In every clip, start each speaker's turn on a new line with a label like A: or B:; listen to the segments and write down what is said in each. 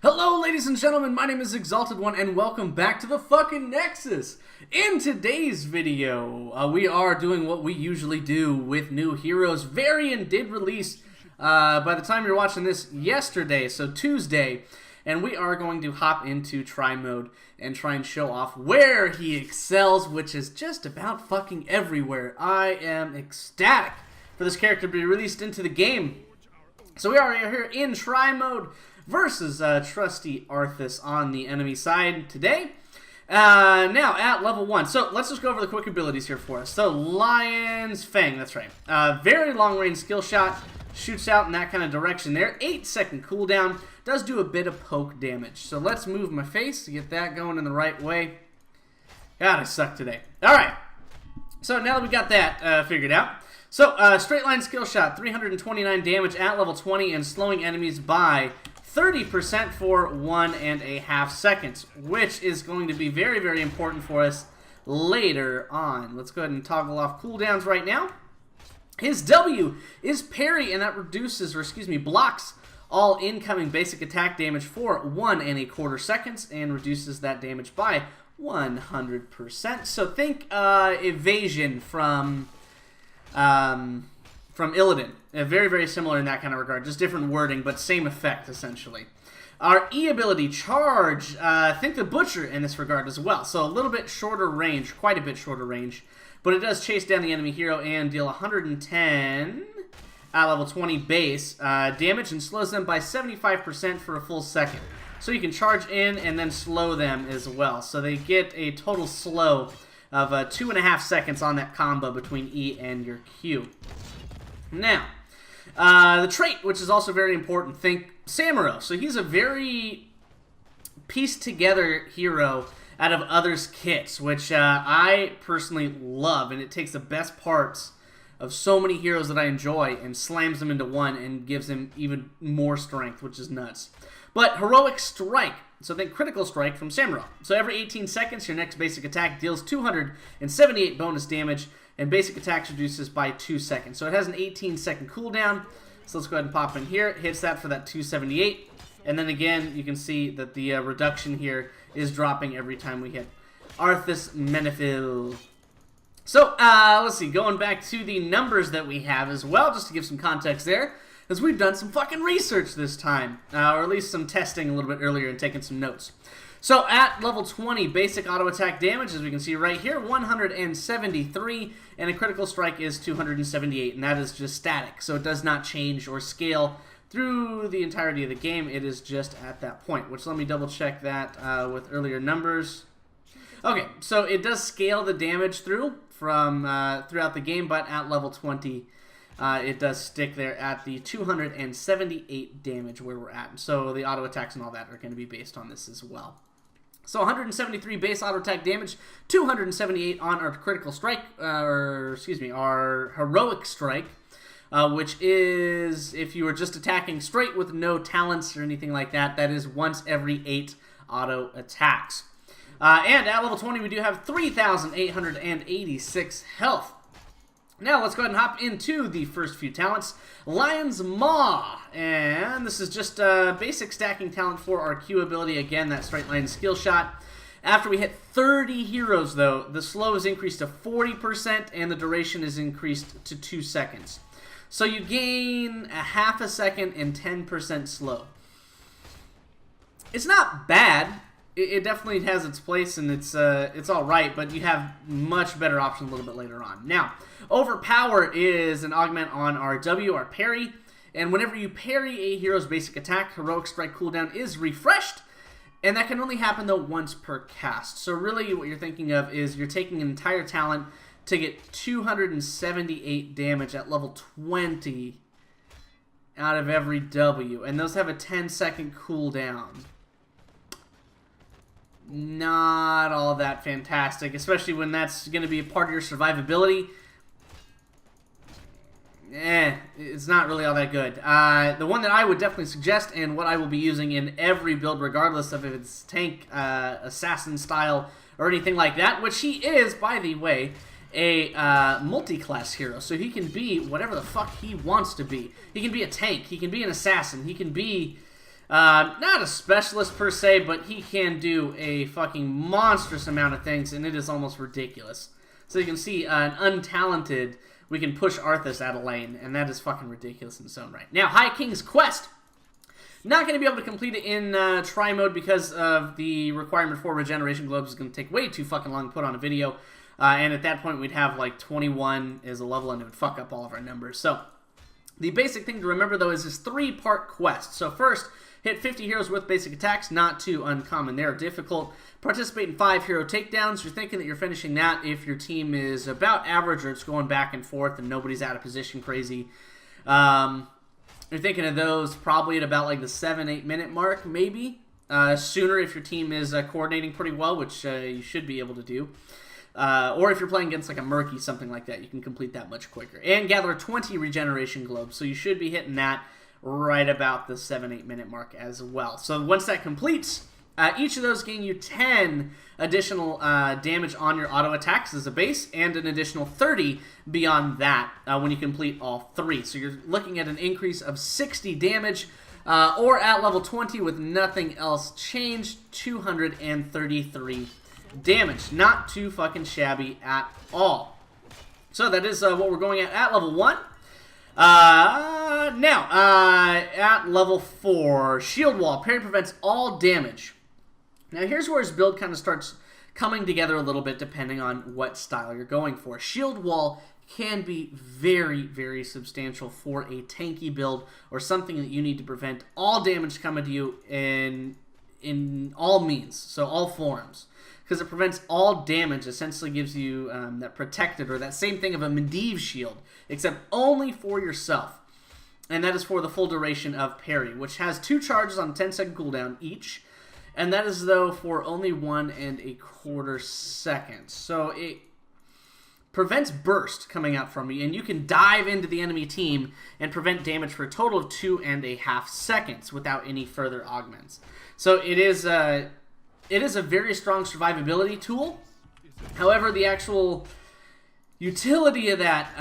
A: Hello ladies and gentlemen, my name is Exalted One and welcome back to the fucking Nexus. In today's video, we are doing what we usually do with new heroes. Varian did release, by the time you're watching this, yesterday, so Tuesday, and we are going to hop into try mode and try and show off where he excels, which is just about fucking everywhere. I am ecstatic for this character to be released into the game. So we are here in try mode versus trusty Arthas on the enemy side today. Now at level 1. So let's just go over the quick abilities here for us. So Lion's Fang, that's right. Very long range skill shot, shoots out in that kind of direction there. 8-second cooldown, does do a bit of poke damage. So let's move my face to get that going in the right way. God, I suck today. Alright, so now that we got that figured out. So straight line skill shot, 329 damage at level 20 and slowing enemies by 30% for 1.5 seconds, which is going to be very, very important for us later on. Let's go ahead and toggle off cooldowns right now. His W is parry, and that reduces, or excuse me, blocks all incoming basic attack damage for 1.25 seconds and reduces that damage by 100%. So think evasion from Illidan. Very, very similar in that kind of regard. Just different wording, but same effect, essentially. Our E ability, Charge, think the Butcher in this regard as well. So a little bit shorter range, quite a bit shorter range. But it does chase down the enemy hero and deal 110 at level 20 base damage and slows them by 75% for a full second. So you can charge in and then slow them as well. So they get a total slow of 2.5 seconds on that combo between E and your Q. Now, the trait, which is also very important, think Samuro. So he's a very pieced together hero out of others' kits, which I personally love, and it takes the best parts of so many heroes that I enjoy and slams them into one and gives him even more strength, which is nuts. But Heroic Strike, so think Critical Strike from Samuro. So every 18 seconds, your next basic attack deals 278 bonus damage, and basic attacks reduces by 2 seconds. So it has an 18-second cooldown. So let's go ahead and pop in here. It hits that for that 278. And then again, you can see that the reduction here is dropping every time we hit Arthas Menethil. So, let's see. Going back to the numbers that we have as well, just to give some context there, as we've done some fucking research this time. Or at least some testing a little bit earlier and taking some notes. So at level 20, basic auto attack damage, as we can see right here, 173, and a critical strike is 278, and that is just static. So it does not change or scale through the entirety of the game. It is just at that point, which let me double check that with earlier numbers. Okay, so it does scale the damage through from throughout the game, but at level 20, it does stick there at the 278 damage where we're at. So the auto attacks and all that are going to be based on this as well. So 173 base auto attack damage, 278 on our critical strike, or excuse me, our heroic strike, which is, if you were just attacking straight with no talents or anything like that, that is once every 8 auto attacks. And at level 20, we do have 3,886 health. Now let's go ahead and hop into the first few talents. Lion's Maw, and this is just a basic stacking talent for our Q ability. Again, that straight line skill shot. After we hit 30 heroes, though, the slow is increased to 40% and the duration is increased to 2 seconds. So you gain a half a second and 10% slow. It's not bad. It definitely has its place, and it's all right, but you have much better options a little bit later on. Now, Overpower is an augment on our W, our parry, and whenever you parry a hero's basic attack, Heroic Strike cooldown is refreshed, and that can only happen, though, once per cast. So really what you're thinking of is you're taking an entire talent to get 278 damage at level 20 out of every W, and those have a 10-second cooldown. Not all that fantastic, especially when that's going to be a part of your survivability. It's not really all that good. The one that I would definitely suggest, and what I will be using in every build, regardless of if it's tank, assassin style, or anything like that, which he is, by the way, a multi-class hero, so he can be whatever the fuck he wants to be. He can be a tank, he can be an assassin, he can be Not a specialist per se, but he can do a fucking monstrous amount of things, and it is almost ridiculous. So you can see an untalented, we can push Arthas out of lane, and that is fucking ridiculous in its own right. Now, High King's Quest. Not going to be able to complete it in try mode because of the requirement for regeneration globes is going to take way too fucking long to put on a video. And at that point, we'd have like 21 as a level, and it would fuck up all of our numbers. So the basic thing to remember, though, is this 3-part quest. So first, hit 50 heroes with basic attacks, not too uncommon. They are difficult. Participate in 5 hero takedowns. You're thinking that you're finishing that if your team is about average or it's going back and forth and nobody's out of position crazy. You're thinking of those probably at about like the 7-8 minute mark, maybe. Sooner if your team is coordinating pretty well, which you should be able to do. Or if you're playing against like a Murky, something like that, you can complete that much quicker. And gather 20 regeneration globes, so you should be hitting that right about the 7-8 minute mark as well. So once that completes, each of those gain you 10 additional damage on your auto attacks as a base, and an additional 30 beyond that when you complete all 3. So you're looking at an increase of 60 damage, or at level 20 with nothing else changed, 233 damage. Not too fucking shabby at all. So that is what we're going at level 1. Now, at level 4, Shield Wall. Parry prevents all damage. Now, here's where his build kind of starts coming together a little bit depending on what style you're going for. Shield Wall can be very, very substantial for a tanky build or something that you need to prevent all damage coming to you in all means, so all forms. Because it prevents all damage, essentially gives you that protected, or that same thing of a Medivh shield, except only for yourself. And that is for the full duration of parry, which has 2 charges on 10-second cooldown each. And that is, though, for only 1 1/4 seconds. So it prevents burst coming out from you, and you can dive into the enemy team and prevent damage for a total of 2.5 seconds without any further augments. So it is a very strong survivability tool. However, the actual utility of that,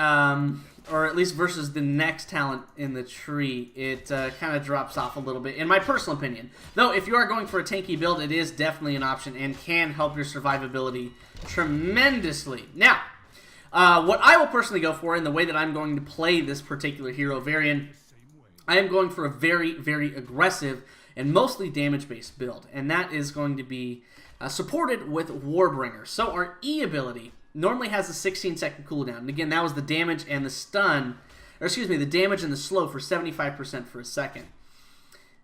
A: or at least versus the next talent in the tree, it kind of drops off a little bit, in my personal opinion. Though, if you are going for a tanky build, it is definitely an option and can help your survivability tremendously. Now, what I will personally go for, in the way that I'm going to play this particular hero, Varian, I am going for a very, very aggressive and mostly damage-based build, and that is going to be supported with Warbringer. So our E ability normally has a 16-second cooldown, and again, that was the damage and the stun, or excuse me, the damage and the slow for 75% for a second.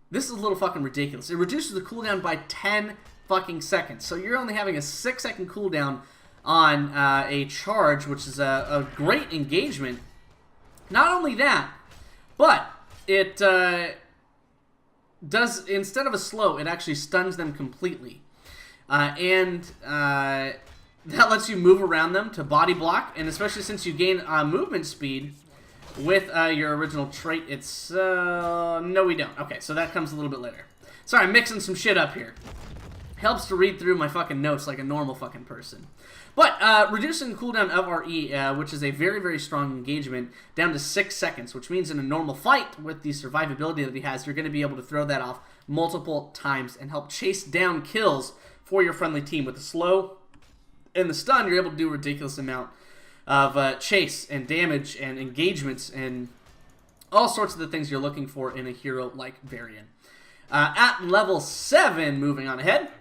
A: This is a little fucking ridiculous. It reduces the cooldown by 10 fucking seconds, so you're only having a 6-second cooldown on a charge, which is a great engagement. Not only that, but it does, instead of a slow, it actually stuns them completely. That lets you move around them to body block, and especially since you gain movement speed with your original trait, it's... no, we don't. Okay, so that comes a little bit later. Sorry, I'm mixing some shit up here. Helps to read through my fucking notes like a normal fucking person. But reducing the cooldown of our E, which is a very, very strong engagement, down to 6 seconds, which means in a normal fight with the survivability that he has, you're going to be able to throw that off multiple times and help chase down kills for your friendly team. With the slow and the stun, you're able to do a ridiculous amount of chase and damage and engagements and all sorts of the things you're looking for in a hero like Varian. At level 7, moving on ahead,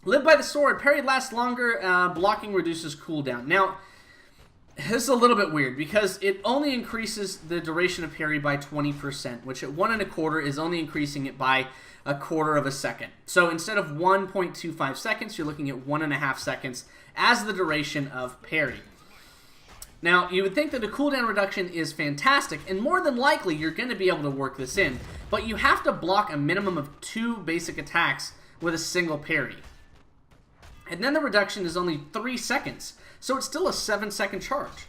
A: Live by the Sword. Parry lasts longer, blocking reduces cooldown. Now, this is a little bit weird because it only increases the duration of parry by 20%, which at 1 1/4 is only increasing it by 1/4 of a second. So instead of 1.25 seconds, you're looking at 1.5 seconds as the duration of parry. Now, you would think that a cooldown reduction is fantastic, and more than likely you're going to be able to work this in, but you have to block a minimum of 2 basic attacks with a single parry. And then the reduction is only 3 seconds, so it's still a 7-second charge.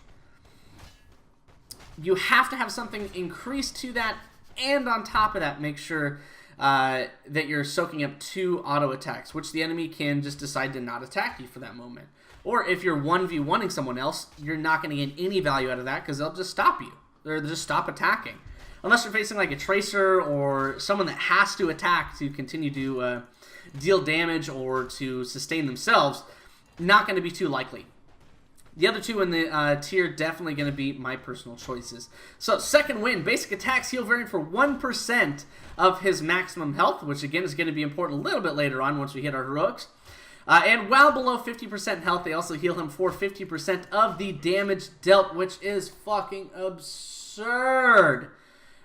A: You have to have something increased to that, and on top of that, make sure that you're soaking up 2 auto attacks, which the enemy can just decide to not attack you for that moment. Or if you're 1v1ing someone else, you're not going to get any value out of that because they'll just stop you. They'll just stop attacking. unless you're facing like a tracer or someone that has to attack to continue to deal damage or to sustain themselves, not going to be too likely. The other two in the tier definitely going to be my personal choices. So, second win, basic attacks heal Varian for 1% of his maximum health, which again is going to be important a little bit later on once we hit our heroics. And while below 50% health, they also heal him for 50% of the damage dealt, which is fucking absurd.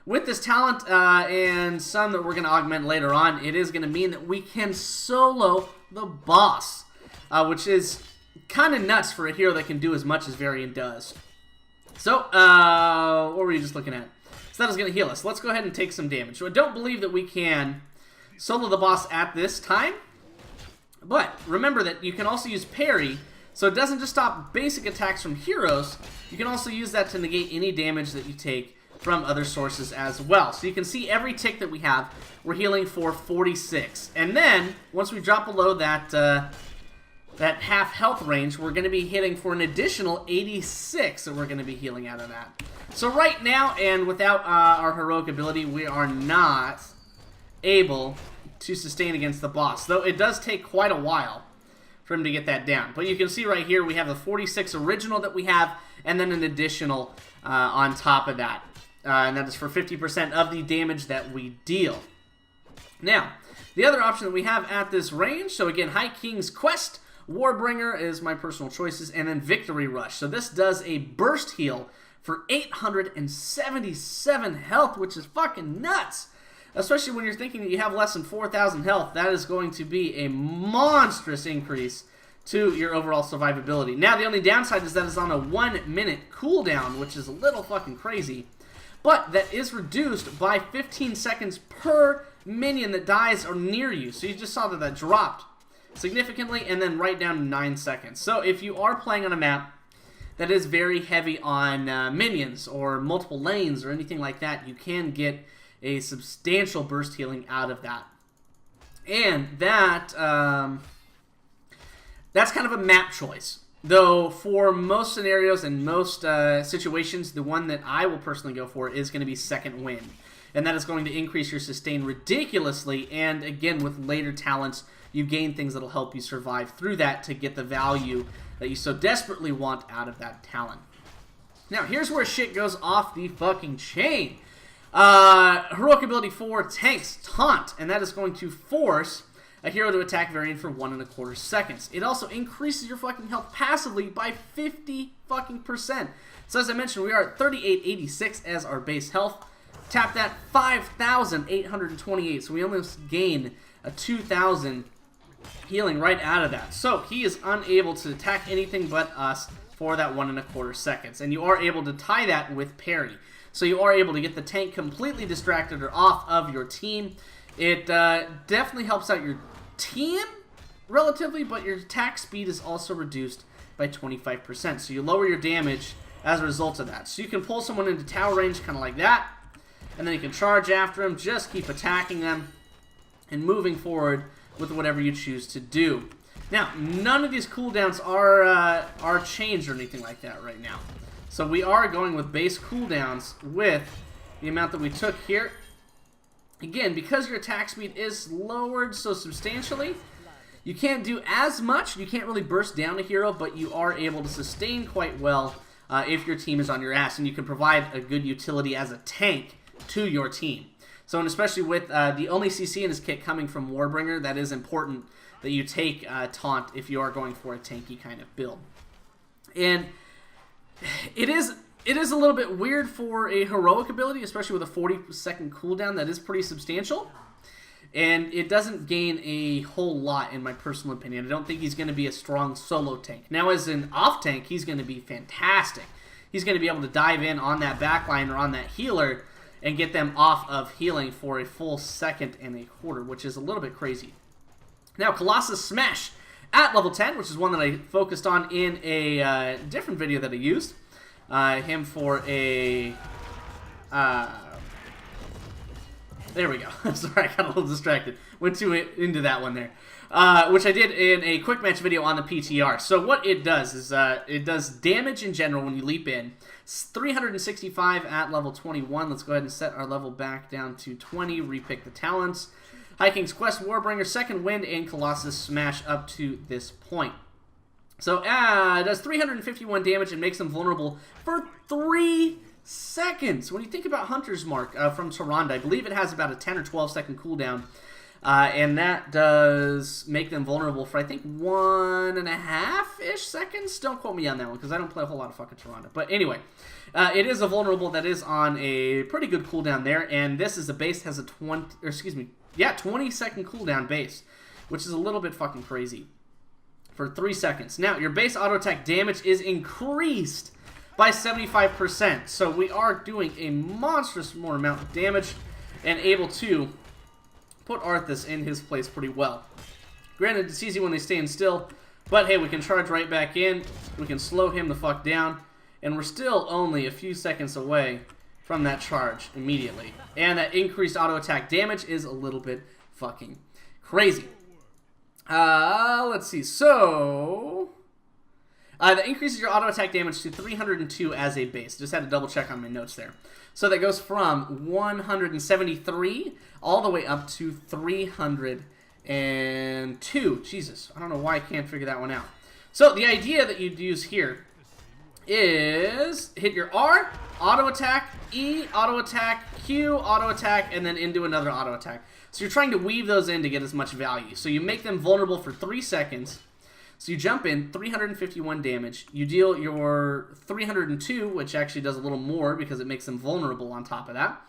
A: With this talent and some that we're going to augment later on, it is going to mean that we can solo the boss, which is kind of nuts for a hero that can do as much as Varian does. So, what were you just looking at? So that is going to heal us. Let's go ahead and take some damage. So I don't believe that we can solo the boss at this time. But remember that you can also use parry, so it doesn't just stop basic attacks from heroes. You can also use that to negate any damage that you take from other sources as well. So you can see every tick that we have, we're healing for 46. And then, once we drop below that that half health range, we're going to be hitting for an additional 86 that we're going to be healing out of that. So right now, and without our heroic ability, we are not able to sustain against the boss, though it does take quite a while for him to get that down. But you can see right here we have the 46 original that we have, and then an additional on top of that. And that is for 50% of the damage that we deal. Now, the other option that we have at this range, so again, High King's Quest, Warbringer is my personal choices, and then Victory Rush. So this does a burst heal for 877 health, which is fucking nuts. Especially when you're thinking that you have less than 4,000 health, that is going to be a monstrous increase to your overall survivability. Now, the only downside is that it's on a 1-minute cooldown, which is a little fucking crazy. But that is reduced by 15 seconds per minion that dies or near you. So you just saw that that dropped significantly, and then right down to 9 seconds. So if you are playing on a map that is very heavy on minions or multiple lanes or anything like that, you can get a substantial burst healing out of that. And that that's kind of a map choice. Though for most scenarios and most situations, the one that I will personally go for is going to be second wind. And that is going to increase your sustain ridiculously. And again, with later talents, you gain things that will help you survive through that to get the value that you so desperately want out of that talent. Now, here's where shit goes off the fucking chain. Heroic ability 4, tanks, taunt, and that is going to force a hero to attack Varian for 1.25 seconds. It also increases your fucking health passively by 50 fucking %. So as I mentioned, we are at 3886 as our base health. Tap that, 5,828. So we almost gain a 2,000 healing right out of that. So he is unable to attack anything but us for that 1.25 seconds. And you are able to tie that with parry. So you are able to get the tank completely distracted or off of your team. It definitely helps out your team relatively, but your attack speed is also reduced by 25%. So you lower your damage as a result of that. So you can pull someone into tower range kind of like that, and then you can charge after them, just keep attacking them, and moving forward with whatever you choose to do. Now, none of these cooldowns are changed or anything like that right now. So we are going with base cooldowns with the amount that we took here. Again, because your attack speed is lowered so substantially, you can't do as much. You can't really burst down a hero, but you are able to sustain quite well if your team is on your ass, and you can provide a good utility as a tank to your team. So, and especially with the only CC in his kit coming from Warbringer, that is important that you take Taunt if you are going for a tanky kind of build. And it is a little bit weird for a heroic ability, especially with a 40-second cooldown. That is pretty substantial. And it doesn't gain a whole lot, in my personal opinion. I don't think he's going to be a strong solo tank. Now, as an off tank, he's going to be fantastic. He's going to be able to dive in on that backline or on that healer and get them off of healing for a full 1.25 seconds, which is a little bit crazy. Now, Colossus Smash at level 10, which is one that I focused on in a different video that I used. Him for a There we go. Sorry, I got a little distracted. Went too into that one there. Which I did in a quick match video on the PTR. So what it does is it does damage in general when you leap in. It's 365 at level 21. Let's go ahead and set our level back down to 20. Repick the talents. High King's Quest, Warbringer, Second Wind, and Colossus smash up to this point. So it does 351 damage and makes them vulnerable for 3 seconds. When you think about Hunter's Mark from Tyrande, I believe it has about a 10 or 12 second cooldown. And that does make them vulnerable for, I think, 1.5-ish seconds. Don't quote me on that one, because I don't play a whole lot of fucking Tyrande. But anyway, it is a vulnerable that is on a pretty good cooldown there. And this is a base that has a 20-second cooldown base, which is a little bit fucking crazy for 3 seconds. Now, your base auto attack damage is increased by 75%. So we are doing a monstrous more amount of damage and able to put Arthas in his place pretty well. Granted, it's easy when they stand still, but hey, we can charge right back in, we can slow him the fuck down, and we're still only a few seconds away from that charge immediately. And that increased auto attack damage is a little bit fucking crazy. Let's see, so that increases your auto attack damage to 302 as a base. Just had to double check on my notes there. So that goes from 173 all the way up to 302. Jesus, I don't know why I can't figure that one out. So the idea that you'd use here is hit your R, auto attack, E, auto attack, Q, auto attack, and then into another auto attack. So you're trying to weave those in to get as much value. So you make them vulnerable for 3 seconds. So you jump in, 351 damage. You deal your 302, which actually does a little more because it makes them vulnerable on top of that.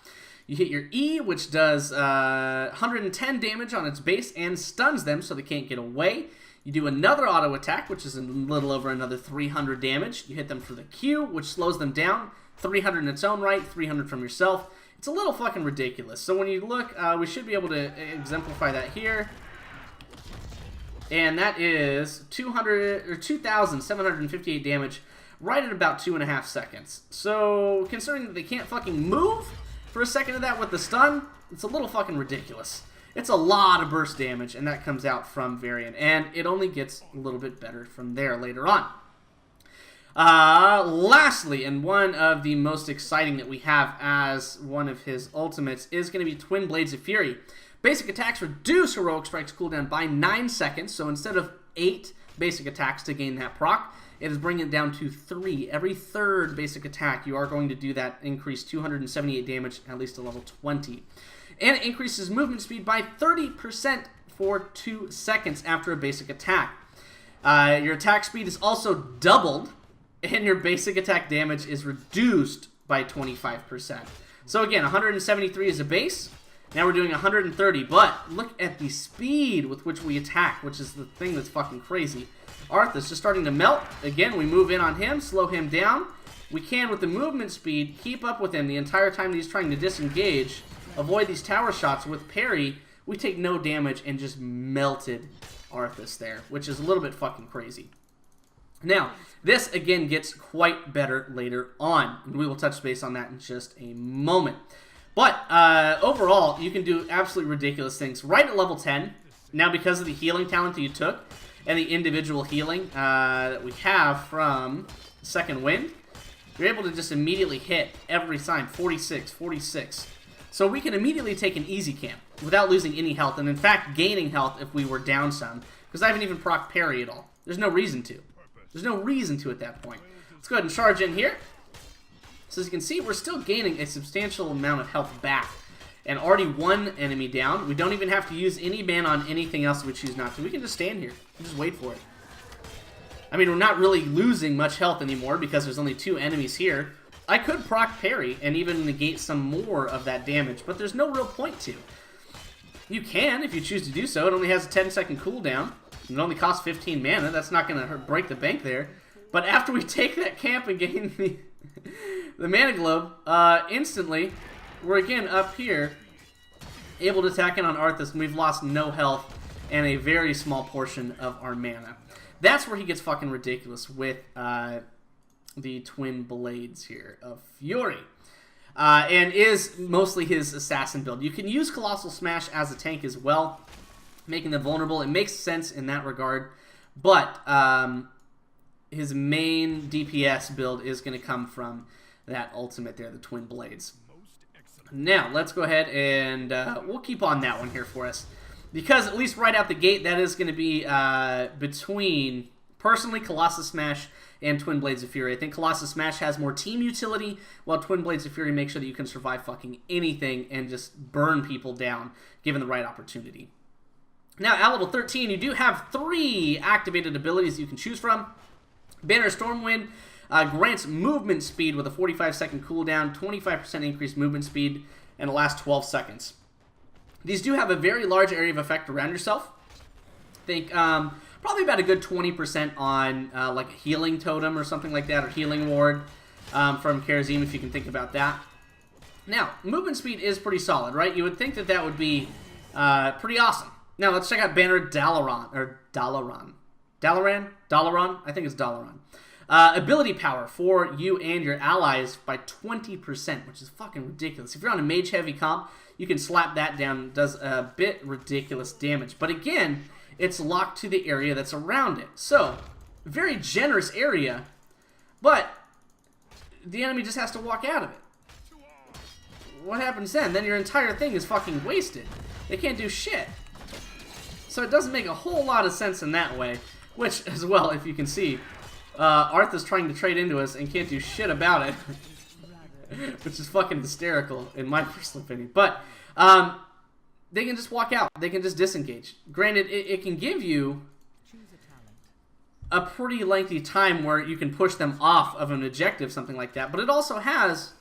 A: You hit your E, which does 110 damage on its base and stuns them so they can't get away. You do another auto attack, which is a little over another 300 damage. You hit them for the Q, which slows them down. 300 in its own right, 300 from yourself. It's a little fucking ridiculous. So when you look, we should be able to exemplify that here. And that is 2,758 damage right at about 2.5 seconds. So, considering that they can't fucking move for a second of that with the stun, it's a little fucking ridiculous. It's a lot of burst damage, and that comes out from Varian. And it only gets a little bit better from there later on. Lastly, and one of the most exciting that we have as one of his ultimates is going to be Twin Blades of Fury. Basic attacks reduce Heroic Strike's cooldown by 9 seconds, so instead of 8 basic attacks to gain that proc, it is bringing it down to 3. Every third basic attack, you are going to do that increase 278 damage, at least to level 20. And it increases movement speed by 30% for 2 seconds after a basic attack. Your attack speed is also doubled, and your basic attack damage is reduced by 25%. So again, 173 is a base. Now we're doing 130, but look at the speed with which we attack, which is the thing that's fucking crazy. Arthas just starting to melt. Again, we move in on him, slow him down. We can, with the movement speed, keep up with him the entire time that he's trying to disengage, avoid these tower shots. With parry, we take no damage and just melted Arthas there, which is a little bit fucking crazy. Now, this again gets quite better later on, and we will touch base on that in just a moment. But overall, you can do absolutely ridiculous things. Right at level 10, now because of the healing talent that you took and the individual healing that we have from Second Wind, you're able to just immediately hit every sign, 46, 46. So we can immediately take an easy camp without losing any health, and in fact gaining health if we were down some, because I haven't even proc parry at all. There's no reason to. There's no reason to at that point. Let's go ahead and charge in here. So as you can see, we're still gaining a substantial amount of health back. And already one enemy down. We don't even have to use any mana on anything else we choose not to. We can just stand here and just wait for it. I mean, we're not really losing much health anymore because there's only 2 enemies here. I could proc parry and even negate some more of that damage, but there's no real point to. You can if you choose to do so. It only has a 10-second cooldown. It only costs 15 mana. That's not going to break the bank there. But after we take that camp and gain the mana globe, instantly, we're again up here, able to attack in on Arthas, and we've lost no health and a very small portion of our mana. That's where he gets fucking ridiculous with the Twin Blades here of Fury. and is mostly his assassin build. You can use Colossal Smash as a tank as well, making them vulnerable. It makes sense in that regard, but his main DPS build is going to come from that ultimate there, the Twin Blades. Now, let's go ahead and we'll keep on that one here for us, because at least right out the gate, that is going to be between, personally, Colossus Smash and Twin Blades of Fury. I think Colossus Smash has more team utility, while Twin Blades of Fury make sure that you can survive fucking anything and just burn people down, given the right opportunity. Now, at level 13, you do have 3 activated abilities you can choose from. Banner Stormwind grants movement speed with a 45-second cooldown, 25% increased movement speed, and it lasts 12 seconds. These do have a very large area of effect around yourself. Think probably about a good 20% on like a healing totem or something like that, or healing ward from Karazim, if you can think about that. Now, movement speed is pretty solid, right? You would think that that would be pretty awesome. Now, let's check out Banner Dalaran, or Dalaran. Dalaran? I think it's Dalaran. Ability power for you and your allies by 20%, which is fucking ridiculous. If you're on a mage-heavy comp, you can slap that down. It does a bit ridiculous damage. But again, it's locked to the area that's around it. So, very generous area, but the enemy just has to walk out of it. What happens then? Then your entire thing is fucking wasted. They can't do shit. So it doesn't make a whole lot of sense in that way. Which, as well, if you can see, Artha's trying to trade into us and can't do shit about it. Which is fucking hysterical, in my personal opinion. But, they can just walk out. They can just disengage. Granted, it can give you a pretty lengthy time where you can push them off of an objective, something like that. But it also has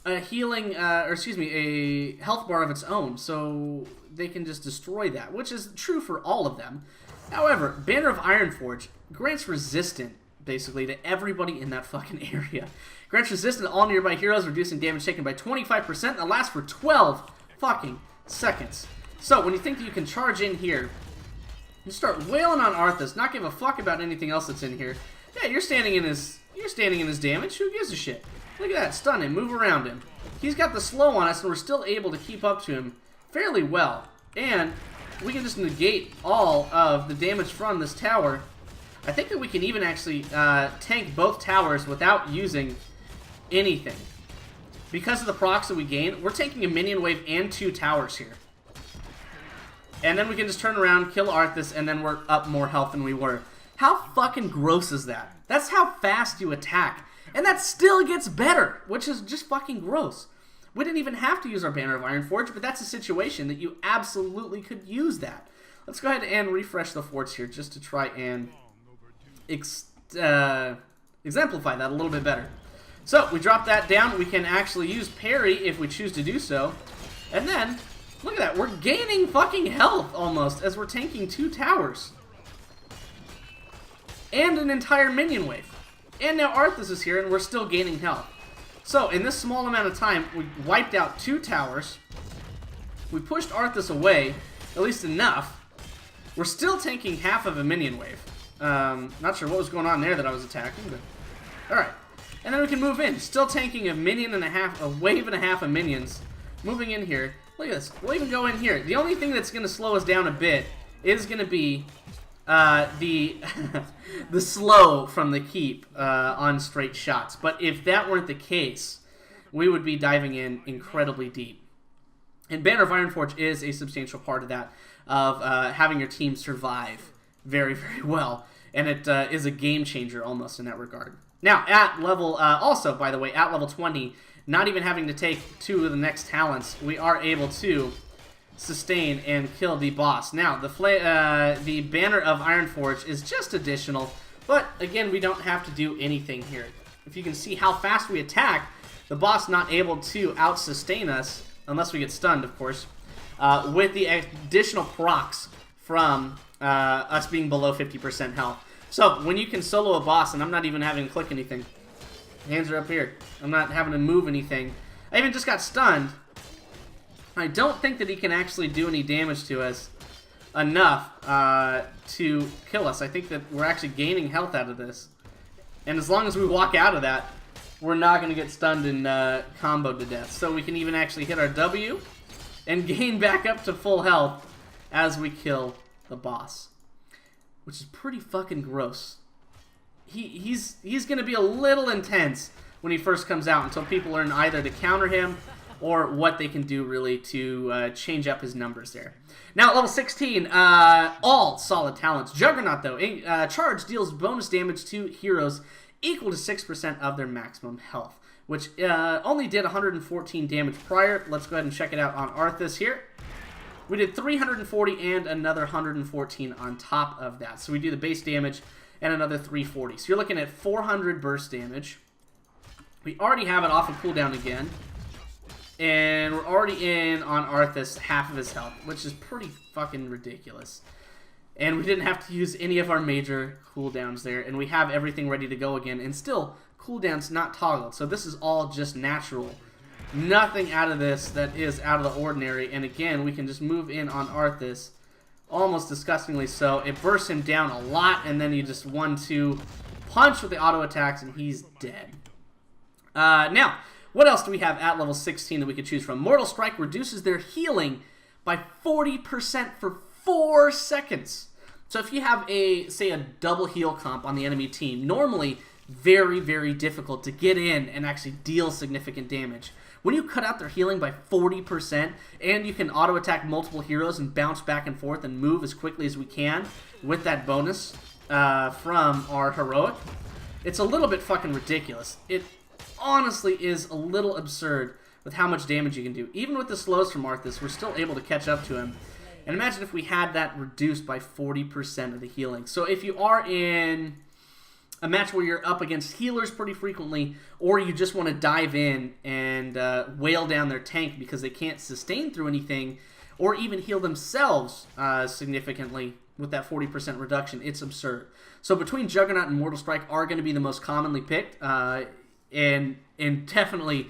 A: a healing, a health bar of its own. So they can just destroy that, which is true for all of them. However, Banner of Ironforge grants resistant, basically, to everybody in that fucking area. Grants resistant to all nearby heroes, reducing damage taken by 25%, and lasts for 12 fucking seconds. So, when you think that you can charge in here, you start wailing on Arthas, not give a fuck about anything else that's in here. Yeah, you're standing in his damage. Who gives a shit? Look at that, stun him, move around him. He's got the slow on us, and we're still able to keep up to him fairly well. And we can just negate all of the damage from this tower. I think that we can even actually tank both towers without using anything. Because of the procs that we gain, we're taking a minion wave and 2 towers here. And then we can just turn around, kill Arthas, and then we're up more health than we were. How fucking gross is that? That's how fast you attack. And that still gets better, which is just fucking gross. We didn't even have to use our Banner of Ironforge, but that's a situation that you absolutely could use that. Let's go ahead and refresh the forts here just to try and exemplify that a little bit better. So, we drop that down. We can actually use parry if we choose to do so. And then, look at that. We're gaining fucking health almost as we're tanking 2 towers. And an entire minion wave. And now Arthas is here and we're still gaining health. So, in this small amount of time, we wiped out 2 towers. We pushed Arthas away, at least enough. We're still tanking half of a minion wave. Not sure what was going on there that I was attacking, but... Alright. And then we can move in. Still tanking a minion and a half, a wave and a half of minions. Moving in here. Look at this. We'll even go in here. The only thing that's going to slow us down a bit is going to be the slow from the keep on straight shots. But if that weren't the case, we would be diving in incredibly deep. And Banner of Ironforge is a substantial part of that, of having your team survive very, very well. And it is a game changer almost in that regard. Now, at level, also, by the way, at level 20, not even having to take 2 of the next talents, we are able to sustain and kill the boss. Now, the Banner of Ironforge is just additional, but again, we don't have to do anything here. If you can see how fast we attack, the boss not able to out-sustain us, unless we get stunned, of course, with the additional procs from us being below 50% health. So, when you can solo a boss, and I'm not even having to click anything, hands are up here, I'm not having to move anything, I even just got stunned. I don't think that he can actually do any damage to us enough to kill us. I think that we're actually gaining health out of this. And as long as we walk out of that, we're not going to get stunned and comboed to death. So we can even actually hit our W and gain back up to full health as we kill the boss, which is pretty fucking gross. He's going to be a little intense when he first comes out until people learn either to counter him or what they can do really to change up his numbers there. Now at level 16, all solid talents. Juggernaut though, charge deals bonus damage to heroes equal to 6% of their maximum health, which only did 114 damage prior. Let's go ahead and check it out on Arthas here. We did 340 and another 114 on top of that. So we do the base damage and another 340. So you're looking at 400 burst damage. We already have it off of cooldown again. And we're already in on Arthas half of his health, which is pretty fucking ridiculous. And we didn't have to use any of our major cooldowns there. And we have everything ready to go again. And still, cooldown's not toggled. So this is all just natural. Nothing out of this that is out of the ordinary. And again, we can just move in on Arthas. Almost disgustingly so. It bursts him down a lot. And then you just 1-2 punch with the auto attacks and he's dead. Now, what else do we have at level 16 that we could choose from? Mortal Strike reduces their healing by 40% for 4 seconds. So if you have say a double heal comp on the enemy team, normally very, very difficult to get in and actually deal significant damage. When you cut out their healing by 40% and you can auto attack multiple heroes and bounce back and forth and move as quickly as we can with that bonus from our heroic, it's a little bit fucking ridiculous. It honestly is a little absurd with how much damage you can do. Even with the slows from Arthas, we're still able to catch up to him. And imagine if we had that reduced by 40% of the healing. So if you are in a match where you're up against healers pretty frequently, or you just want to dive in and wail down their tank because they can't sustain through anything, or even heal themselves significantly with that 40% reduction, it's absurd. So between Juggernaut and Mortal Strike are going to be the most commonly picked. And definitely,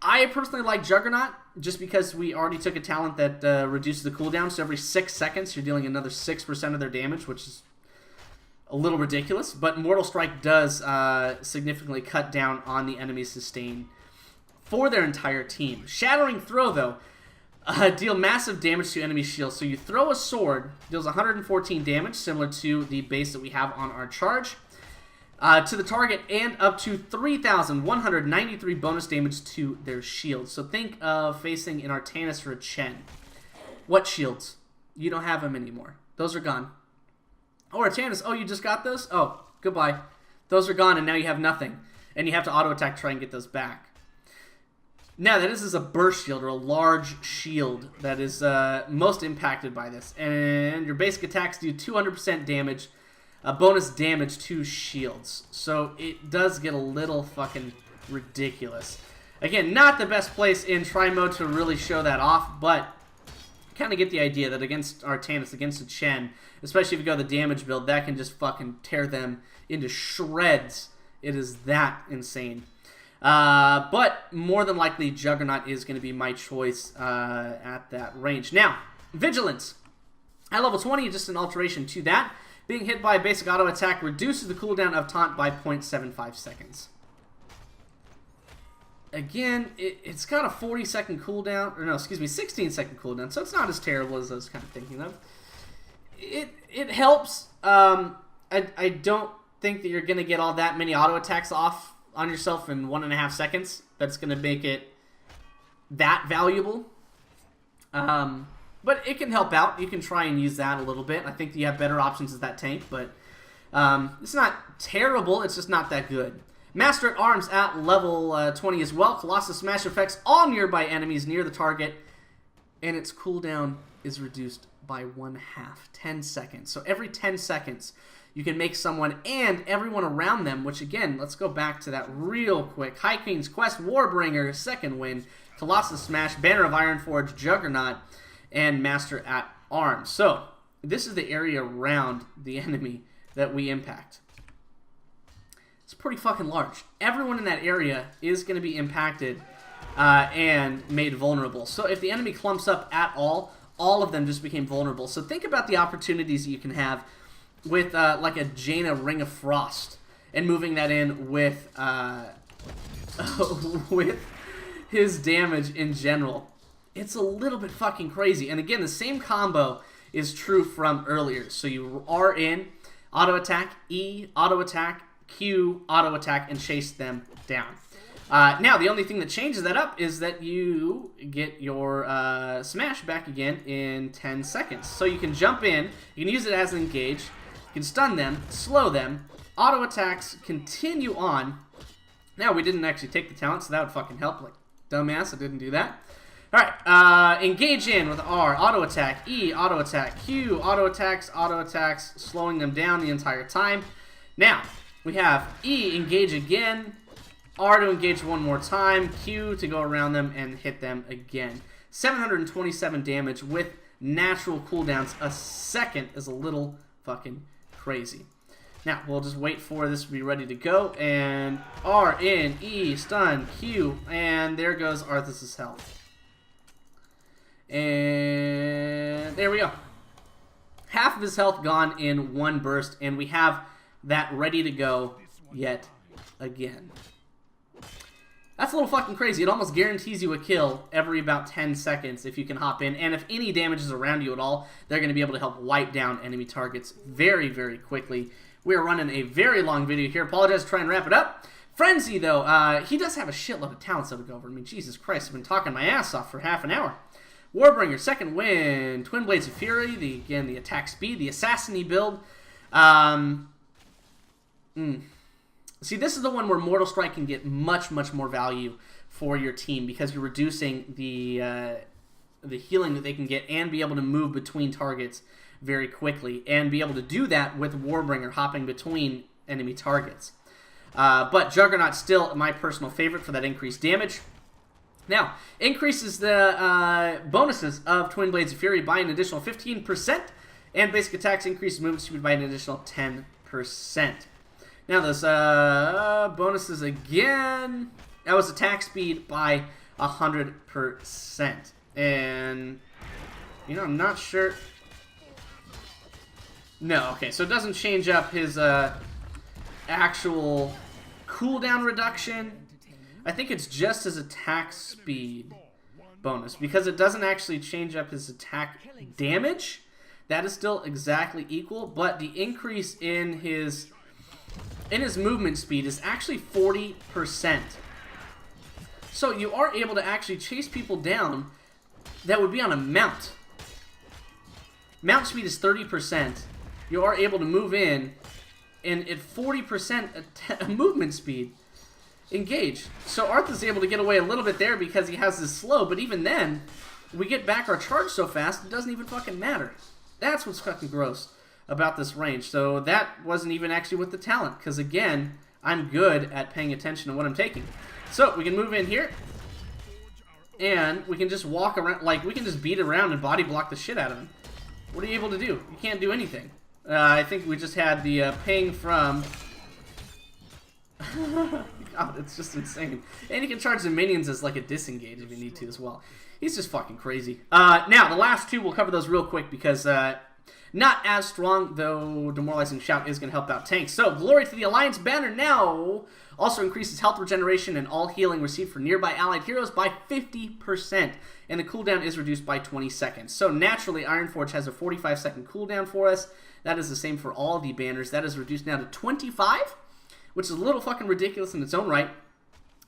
A: I personally like Juggernaut just because we already took a talent that reduces the cooldown. So every 6 seconds, you're dealing another 6% of their damage, which is a little ridiculous. But Mortal Strike does significantly cut down on the enemy's sustain for their entire team. Shattering Throw, though, deal massive damage to enemy shields. So you throw a sword, deals 114 damage, similar to the base that we have on our charge. To the target, and up to 3,193 bonus damage to their shields. So think of facing an Artanis or a Chen. What shields? You don't have them anymore. Those are gone. Oh, Artanis. Oh, you just got those? Oh, goodbye. Those are gone, and now you have nothing. And you have to auto-attack to try and get those back. Now, this is a burst shield, or a large shield, that is most impacted by this. And your basic attacks do 200% damage. Bonus damage to shields. So it does get a little fucking ridiculous. Again, not the best place in try mode to really show that off, but kind of get the idea that against Artanis, against a Chen, especially if you go the damage build, that can just fucking tear them into shreds. It is that insane. But more than likely, Juggernaut is going to be my choice at that range. Now, Vigilance. At level 20, just an alteration to that. Being hit by a basic auto attack reduces the cooldown of taunt by 0.75 seconds. Again, it's got a 40-second cooldown, or no, excuse me, 16-second cooldown, so it's not as terrible as I was kind of thinking of. It helps. I don't think that you're going to get all that many auto attacks off on yourself in 1.5 seconds. That's going to make it that valuable. But it can help out. You can try and use that a little bit. I think you have better options as that tank, but it's not terrible. It's just not that good. Master at Arms at level 20 as well. Colossus Smash affects all nearby enemies near the target, and its cooldown is reduced by 1/2, 10 seconds. So every 10 seconds, you can make someone and everyone around them, which again, let's go back to that real quick. High Queen's Quest, Warbringer, second win. Colossus Smash, Banner of Ironforge, Juggernaut, and Master at Arms. So, this is the area around the enemy that we impact. It's pretty fucking large. Everyone in that area is going to be impacted and made vulnerable. So, if the enemy clumps up at all of them just became vulnerable. So, think about the opportunities you can have with like a Jaina Ring of Frost and moving that in with with his damage in general. It's a little bit fucking crazy. And again, the same combo is true from earlier. So you are in, auto attack, E, auto attack, Q, auto attack, and chase them down. Now, the only thing that changes that up is that you get your smash back again in 10 seconds. So you can jump in, you can use it as an engage, you can stun them, slow them, auto attacks continue on. Now, we didn't actually take the talent, so that would fucking help. Like, dumbass, I didn't do that. Alright, engage in with R, auto attack, E, auto attack, Q, auto attacks, slowing them down the entire time. Now, we have E, engage again, R to engage one more time, Q to go around them and hit them again. 727 damage with natural cooldowns. A second is a little fucking crazy. Now, we'll just wait for this to be ready to go, and R in, E, stun, Q, and there goes Arthas' health. And there we go. Half of his health gone in one burst, and we have that ready to go yet again. That's a little fucking crazy. It almost guarantees you a kill every about 10 seconds if you can hop in. And if any damage is around you at all, they're going to be able to help wipe down enemy targets very, very quickly. We are running a very long video here. Apologize to try and wrap it up. Frenzy, though, he does have a shitload of talents that would go over. I mean, Jesus Christ, I've been talking my ass off for half an hour. Warbringer, second win. Twin Blades of Fury, again, the attack speed, the assassin-y build. See, this is the one where Mortal Strike can get much, much more value for your team because you're reducing the healing that they can get and be able to move between targets very quickly and be able to do that with Warbringer hopping between enemy targets. But Juggernaut's still my personal favorite for that increased damage. Now, increases the bonuses of Twin Blades of Fury by an additional 15%, and basic attacks increase movement speed by an additional 10%. Now, those bonuses again, that was attack speed by 100%. And, you know, I'm not sure. No, okay, so it doesn't change up his actual cooldown reduction. I think it's just his attack speed bonus because it doesn't actually change up his attack damage. That is still exactly equal, but the increase in his movement speed is actually 40%. So you are able to actually chase people down that would be on a mount. Mount speed is 30%. You are able to move in, and at 40% movement speed, engage. So Arthas is able to get away a little bit there because he has this slow, but even then, we get back our charge so fast, it doesn't even fucking matter. That's what's fucking gross about this range. So that wasn't even actually with the talent, because again, I'm good at paying attention to what I'm taking. So we can move in here, and we can just walk around, like we can just beat around and body block the shit out of him. What are you able to do? You can't do anything. I think we just had the ping from... God, it's just insane. And you can charge the minions as like a disengage if you need to as well. He's just fucking crazy. Now, the last two, we'll cover those real quick because not as strong, though Demoralizing Shout is going to help out tanks. So, Glory to the Alliance banner now also increases health regeneration and all healing received for nearby allied heroes by 50%. And the cooldown is reduced by 20 seconds. So, naturally, Ironforge has a 45-second cooldown for us. That is the same for all the banners. That is reduced now to 25, which is a little fucking ridiculous in its own right,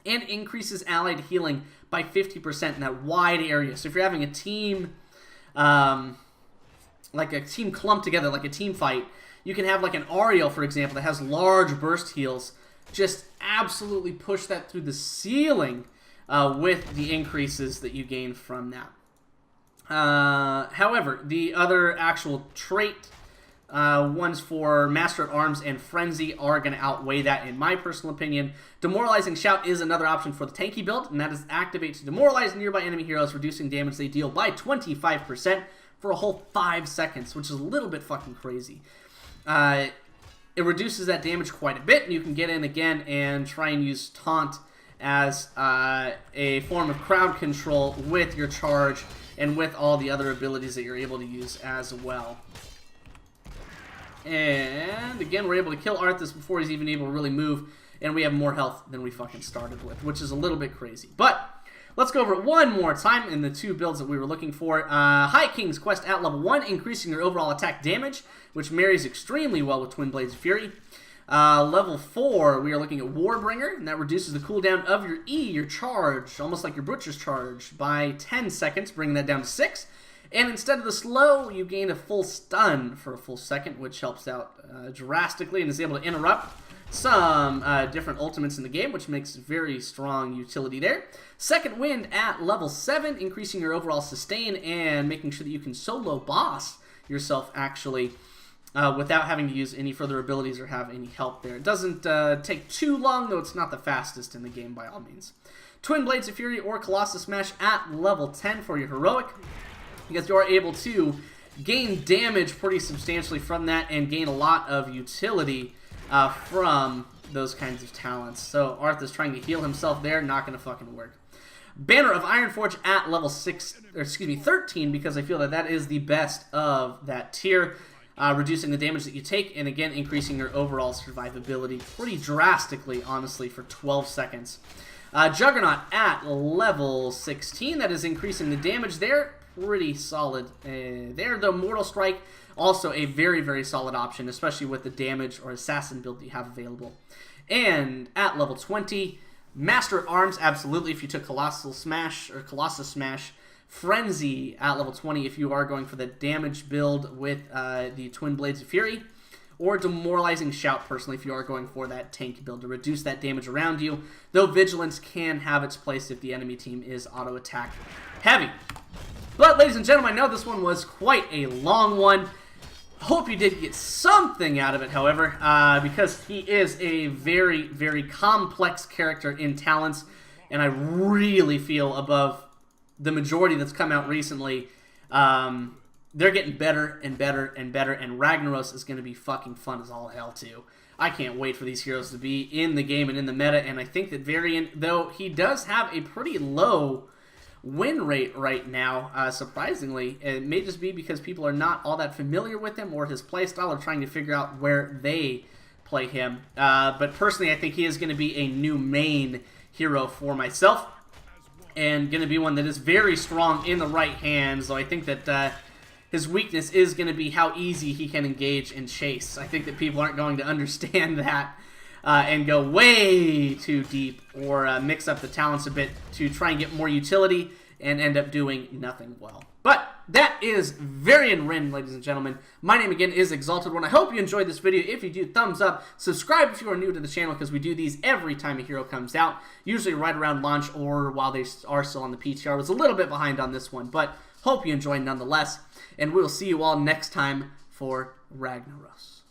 A: and increases allied healing by 50% in that wide area. So if you're having a team, like a team clumped together, like a team fight, you can have like an Ariel, for example, that has large burst heals, just absolutely push that through the ceiling with the increases that you gain from that. However, the other actual trait ones for Master at Arms and Frenzy are going to outweigh that in my personal opinion. Demoralizing Shout is another option for the tanky build, and that is activate to demoralize nearby enemy heroes, reducing damage they deal by 25% for a whole 5 seconds, which is a little bit fucking crazy. It reduces that damage quite a bit, and you can get in again and try and use Taunt as a form of crowd control with your charge and with all the other abilities that you're able to use as well. And again, we're able to kill Arthas before he's even able to really move. And we have more health than we fucking started with, which is a little bit crazy. But let's go over it one more time in the two builds that we were looking for. High King's Quest at level 1, increasing your overall attack damage, which marries extremely well with Twin Blades of Fury. Level 4, we are looking at Warbringer, and that reduces the cooldown of your E, your charge, almost like your Butcher's Charge, by 10 seconds, bringing that down to 6. And instead of the slow, you gain a full stun for a full second, which helps out drastically and is able to interrupt some different ultimates in the game, which makes very strong utility there. Second Wind at level 7, increasing your overall sustain and making sure that you can solo boss yourself actually without having to use any further abilities or have any help there. It doesn't take too long, though it's not the fastest in the game by all means. Twin Blades of Fury or Colossus Smash at level 10 for your heroic, because you are able to gain damage pretty substantially from that and gain a lot of utility from those kinds of talents. So Arthas trying to heal himself there, not going to fucking work. Banner of Ironforge at level 13, because I feel that that is the best of that tier, reducing the damage that you take and again increasing your overall survivability pretty drastically, honestly, for 12 seconds. Juggernaut at level 16, that is increasing the damage there. Pretty solid there, though. Mortal Strike, also a very, very solid option, especially with the damage or assassin build that you have available. And at level 20, Master at Arms, absolutely, if you took Colossus Smash. Frenzy at level 20 if you are going for the damage build with the Twin Blades of Fury. Or Demoralizing Shout, personally, if you are going for that tank build to reduce that damage around you. Though Vigilance can have its place if the enemy team is auto-attack heavy. But, ladies and gentlemen, I know this one was quite a long one. Hope you did get something out of it, however, because he is a very, very complex character in talents, and I really feel above the majority that's come out recently, they're getting better and better and better, and Ragnaros is going to be fucking fun as all hell, too. I can't wait for these heroes to be in the game and in the meta, and I think that Varian, though he does have a pretty low win rate right now, surprisingly, it may just be because people are not all that familiar with him or his playstyle or trying to figure out where they play him. But personally, I think he is going to be a new main hero for myself and going to be one that is very strong in the right hands. So I think that his weakness is going to be how easy he can engage and chase. I think that people aren't going to understand that and go way too deep or mix up the talents a bit to try and get more utility and end up doing nothing well. But that is Varian Rin, ladies and gentlemen. My name again is Exalted One. I hope you enjoyed this video. If you do, thumbs up. Subscribe if you are new to the channel, because we do these every time a hero comes out, usually right around launch or while they are still on the PTR. I was a little bit behind on this one, but hope you enjoy nonetheless. And we'll see you all next time for Ragnaros.